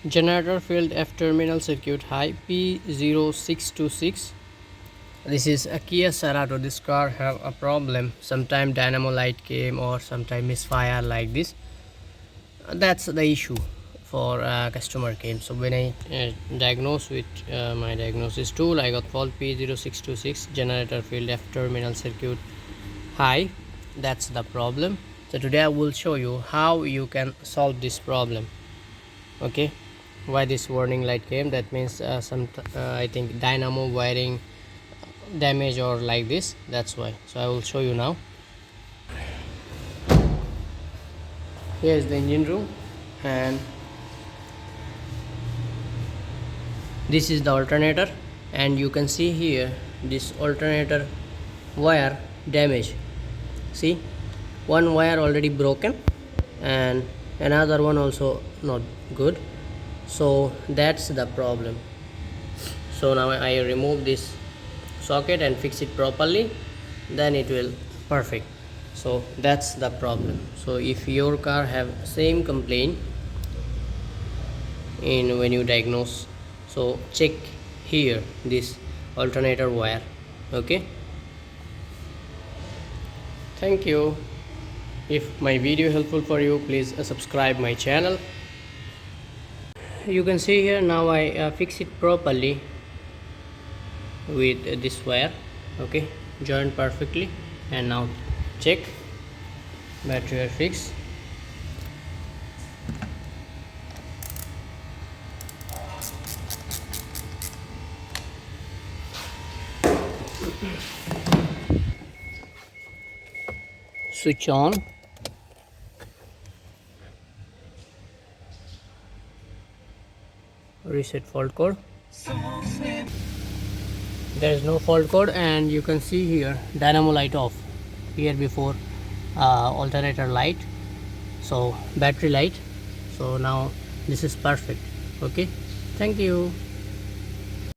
Generator field F terminal circuit high P0626. This is a Kia Cerato. This car have a problem. Sometime dynamo light came or sometime misfire like this. That's the issue for customer came. So when I diagnose with my diagnosis tool, I got fault P0626 generator field F terminal circuit high. That's the problem. So today I will show you how you can solve this problem. Okay, why this warning light came? That means I think dynamo wiring damage or like this. That's why. So I will show you now. Here is the engine room, and this is the alternator, and you can see here this alternator wire damage. See, one wire already broken and another one also not good. So that's the problem. So now I remove this socket and fix it properly, then it will perfect. So that's the problem. So if your car have same complaint in when you diagnose, so check here this alternator wire. Okay, thank you. If my video helpful for you, please subscribe my channel. You can see here now I fix it properly with this wire. Okay, joined perfectly, and now check battery are fixed. Switch on. Reset fault code. There is no fault code, and you can see here dynamo light off here before alternator light, so battery light. So now this is perfect. Okay, thank you.